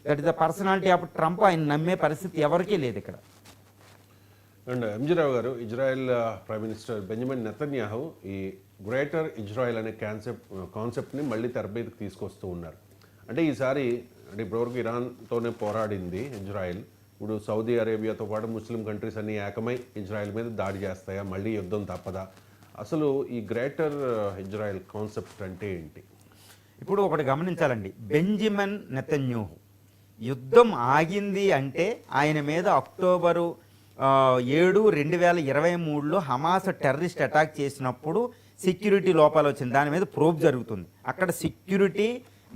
That is the personality of Trump. ఆయన నమ్మే పరిస్థితి ఎవరికీ లేదు ఇక్కడ. అండ్ ఎంజీ రావు గారు, Israel prime minister Benjamin Netanyahu ఈ గ్రేటర్ ఇజ్రాయెల్ అనే కాన్సెప్ట్ని మళ్ళీ తెర మీదకి తీసుకొస్తూ ఉన్నారు. అంటే ఈసారి అంటే ఇప్పటివరకు ఇరాన్తోనే పోరాడింది ఇజ్రాయెల్, ఇప్పుడు సౌదీ అరేబియాతో పాటు ముస్లిం కంట్రీస్ అన్ని ఏకమై ఇజ్రాయెల్ మీద దాడి చేస్తాయా, మళ్ళీ యుద్ధం తప్పదా? అసలు ఈ గ్రేటర్ ఇజ్రాయెల్ కాన్సెప్ట్ అంటే ఏంటి? ఇప్పుడు ఒకటి గమనించాలండి, బెంజమిన్ నెతన్యాహు యుద్ధం ఆగింది అంటే ఆయన మీద అక్టోబరు 7, 2023లో హమాస్ టెర్రరిస్ట్ అటాక్ చేసినప్పుడు సెక్యూరిటీ లోపాలు వచ్చింది, దాని మీద ప్రోబ్ జరుగుతుంది. అక్కడ సెక్యూరిటీ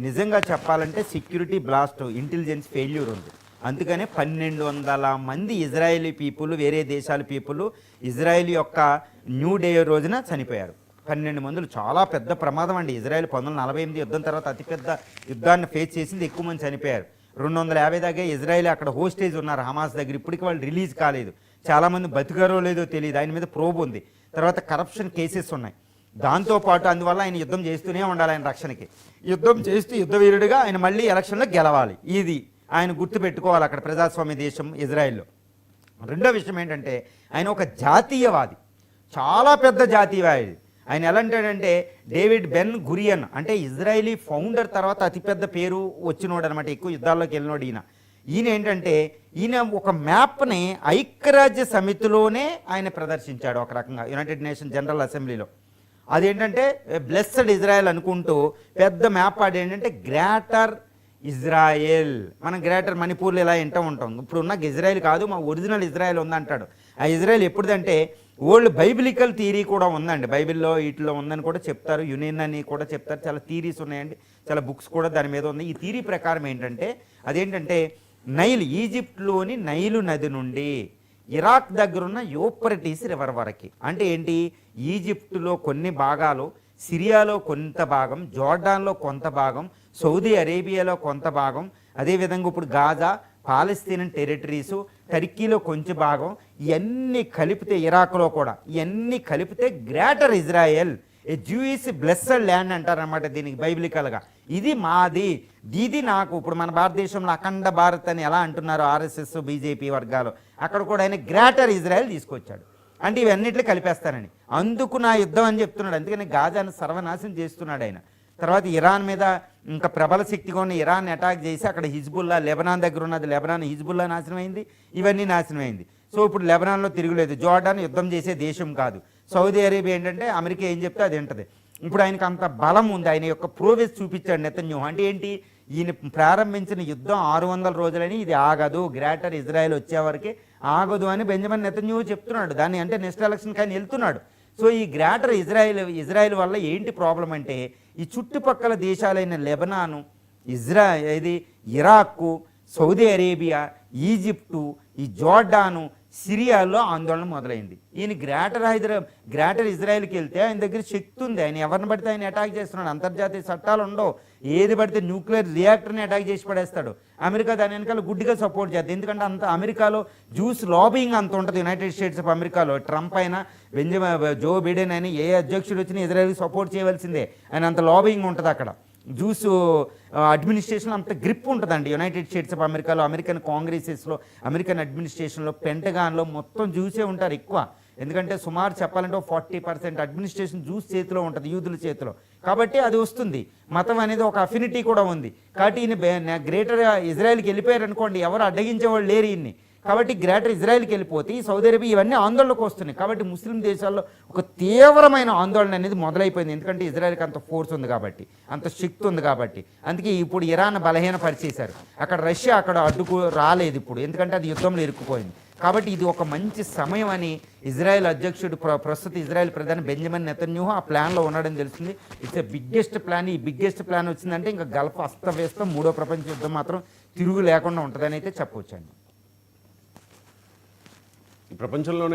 నిజంగా చెప్పాలంటే సెక్యూరిటీ బ్లాస్ట్, ఇంటెలిజెన్స్ ఫెయిల్యూర్ ఉంది. అందుకనే 1200 మంది ఇజ్రాయేలీ పీపుల్, వేరే దేశాల పీపుల్ ఇజ్రాయెల్ యొక్క న్యూ డే రోజున చనిపోయారు. 12 మందులు చాలా పెద్ద ప్రమాదం అండి. ఇజ్రాయెల్ 1948 యుద్ధం తర్వాత అతిపెద్ద యుద్ధాన్ని ఫేస్ చేసింది, ఎక్కువ మంది చనిపోయారు. 250 దాకా ఇజ్రాయెల్ అక్కడ హోస్టేజ్ ఉన్నారు హమాస్ దగ్గర, ఇప్పటికీ వాళ్ళు రిలీజ్ కాలేదు. చాలామంది బతికారో లేదో తెలియదు, ఆయన మీద ప్రోబ్ ఉంది. తర్వాత కరప్షన్ కేసెస్ ఉన్నాయి. దాంతోపాటు అందువల్ల ఆయన యుద్ధం చేస్తూనే ఉండాలి, ఆయన రక్షణకి యుద్ధం చేస్తూ యుద్ధవీరుడిగా ఆయన మళ్ళీ ఎలక్షన్లో గెలవాలి. ఇది ఆయన గుర్తుపెట్టుకోవాలి అక్కడ ప్రజాస్వామ్య దేశం ఇజ్రాయెల్లో. రెండో విషయం ఏంటంటే ఆయన ఒక జాతీయవాది, చాలా పెద్ద జాతీయవాది. ఆయన ఎలా అంటాడంటే డేవిడ్ బెన్ గురియన్ అంటే ఇజ్రాయలీ ఫౌండర్ తర్వాత అతిపెద్ద పేరు వచ్చినోడు అనమాట, ఎక్కువ యుద్ధాల్లోకి వెళ్ళినోడు ఈయన ఏంటంటే ఈయన ఒక మ్యాప్ని ఐక్యరాజ్య సమితిలోనే ఆయన ప్రదర్శించాడు ఒక రకంగా, యునైటెడ్ నేషన్ జనరల్ అసెంబ్లీలో. అదేంటంటే బ్లెస్డ్ ఇజ్రాయెల్ అనుకుంటూ పెద్ద మ్యాప్ ఏంటంటే గ్రేటర్ ఇజ్రాయెల్. మనం గ్రేటర్ మణిపూర్లో ఇలా వింటూ ఉంటాం. ఇప్పుడు ఉన్న ఇజ్రాయెల్ కాదు, మా ఒరిజినల్ ఇజ్రాయెల్ ఉందంటాడు. ఆ ఇజ్రాయెల్ ఎప్పుడుదంటే ఓల్డ్ బైబిలికల్ థియరీ కూడా ఉందండి, బైబిల్లో వీటిలో ఉందని కూడా చెప్తారు, యునియన్ అని కూడా చెప్తారు. చాలా థియరీస్ ఉన్నాయండి, చాలా బుక్స్ కూడా దాని మీద ఉంది. ఈ థియరీ ప్రకారం ఏంటంటే అదేంటంటే నైల్, ఈజిప్ట్లోని నైలు నది నుండి ఇరాక్ దగ్గరున్న యూఫ్రటీస్ రివర్ వరకు, అంటే ఏంటి ఈజిప్టులో కొన్ని భాగాలు, సిరియాలో కొంత భాగం, జోర్డాన్లో కొంత భాగం, సౌదీ అరేబియాలో కొంత భాగం, అదేవిధంగా ఇప్పుడు గాజా, పాలస్తీన్ టెరిటరీసు, టర్కీలో కొంచెం భాగం, ఇవన్నీ కలిపితే ఇరాక్లో కూడా ఇవన్నీ కలిపితే గ్రేటర్ ఇజ్రాయెల్, ఏ జ్యూయిష్ బ్లెస్సడ్ ల్యాండ్ అంటారనమాట దీనికి బైబిలికల్గా. ఇది మాది, ఇది నాకు. ఇప్పుడు మన భారతదేశంలో అఖండ భారత్ అని ఎలా అంటున్నారు ఆర్ఎస్ఎస్ బీజేపీ వర్గాలు, అక్కడ కూడా ఆయన గ్రేటర్ ఇజ్రాయెల్ తీసుకొచ్చాడు. అంటే ఇవన్నిట్లో కలిపేస్తానని, అందుకు నా యుద్ధం అని చెప్తున్నాడు. అందుకని గాజాను సర్వనాశనం చేస్తున్నాడు ఆయన. తర్వాత ఇరాన్ మీద ఇంకా ప్రబల శక్తిగా ఉన్న ఇరాన్ అటాక్ చేసి అక్కడ హిజ్బుల్లా, లెబనాన్ దగ్గర ఉన్నది లెబనాన్, హిజ్బుల్లా నాశనం అయింది, ఇవన్నీ నాశనం అయింది. సో ఇప్పుడు లెబనాన్లో తిరుగులేదు. జోర్డాన్ యుద్ధం చేసే దేశం కాదు. సౌదీ అరేబియా ఏంటంటే అమెరికా ఏం చెప్తే అది ఉంటుంది. ఇప్పుడు ఆయనకు అంత బలం ఉంది, ఆయన యొక్క ప్రోగ్రెస్ చూపించాడు నెతన్యాహు. అంటే ఏంటి, ఈయన ప్రారంభించిన యుద్ధం 600 రోజులని, ఇది ఆగదు, గ్రేటర్ ఇజ్రాయెల్ వచ్చేవరకే ఆగదు అని బెంజమిన్ నెతన్యాహు చెప్తున్నాడు. దాన్ని అంటే నెక్స్ట్ ఎలక్షన్కి ఆయన వెళ్తున్నాడు. సో ఈ గ్రేటర్ ఇజ్రాయెల్ వల్ల ఏంటి ప్రాబ్లం అంటే ఈ చుట్టుపక్కల దేశాలైన లెబనాను, ఇది ఇరాక్కు, సౌదీ అరేబియా, ఈజిప్టు, ఈ జోర్డాను, సిరియాలో ఆందోళన మొదలైంది. ఈయన గ్రేటర్ ఇజ్రాయెల్కి వెళ్తే ఆయన దగ్గర శక్తి ఉంది, ఆయన ఎవరిని పడితే ఆయన అటాక్ చేస్తున్నాడు. అంతర్జాతీయ చట్టాలు ఉండవు, ఏది పడితే న్యూక్లియర్ రియాక్టర్ని అటాక్ చేసి పడేస్తాడు. అమెరికా దాని వెనకాల గుడ్డిగా సపోర్ట్ చేద్దాం, ఎందుకంటే అంత అమెరికాలో జ్యూస్ లాబింగ్ అంత ఉంటుంది. యునైటెడ్ స్టేట్స్ ఆఫ్ అమెరికాలో ట్రంప్ అయినా జో బిడెన్ అని ఏ అధ్యక్షుడు వచ్చినా ఇజ్రాయెల్కి సపోర్ట్ చేయవలసిందే, ఆయన అంత లాబింగ్ ఉంటుంది అక్కడ. జ్యూస్ అడ్మినిస్ట్రేషన్ అంత గ్రిప్ ఉంటుందండి యునైటెడ్ స్టేట్స్ ఆఫ్ అమెరికాలో, అమెరికన్ కాంగ్రెసెస్లో, అమెరికన్ అడ్మినిస్ట్రేషన్లో, పెంటగాన్లో మొత్తం జ్యూసే ఉంటారు ఎక్కువ. ఎందుకంటే సుమారు చెప్పాలంటే 40% అడ్మినిస్ట్రేషన్ జ్యూస్ చేతిలో ఉంటుంది, యూదుల చేతిలో. కాబట్టి అది వస్తుంది. మతం అనేది ఒక అఫినిటీ కూడా ఉంది. కాబట్టి ఈయన గ్రేటర్ ఇజ్రాయెల్కి వెళ్ళిపోయారు అనుకోండి, ఎవరు అడ్డగించేవాళ్ళు లేరు ఈయన్ని. కాబట్టి గ్రేటర్ ఇజ్రాయెల్కి వెళ్ళిపోతే ఈ సౌదీ అరేబియా ఇవన్నీ ఆందోళనకు వస్తున్నాయి. కాబట్టి ముస్లిం దేశాల్లో ఒక తీవ్రమైన ఆందోళన అనేది మొదలైపోయింది. ఎందుకంటే ఇజ్రాయెల్కి అంత ఫోర్స్ ఉంది కాబట్టి, అంత శక్తి ఉంది కాబట్టి. అందుకే ఇప్పుడు ఇరాన్ బలహీనపరిచేశారు. అక్కడ రష్యా అక్కడ అడ్డుకు రాలేదు ఇప్పుడు, ఎందుకంటే అది యుద్ధంలో ఇరుక్కుపోయింది. కాబట్టి ఇది ఒక మంచి సమయం అని ఇజ్రాయెల్ అధ్యక్షుడు, ప్రస్తుత ఇజ్రాయెల్ ప్రధాని బెంజమిన్ నెతన్యాహు ఆ ప్లాన్లో ఉన్నాడని తెలుస్తుంది. It's a biggest plan. ఈ బిగ్గెస్ట్ ప్లాన్ వచ్చిందంటే ఇంకా గల్ఫ్ అస్తవ్యస్తం, 3వ ప్రపంచ యుద్ధం మాత్రం తిరుగు లేకుండా ఉంటుందని అయితే చెప్పవచ్చండి. ఈ ప్రపంచంలోనే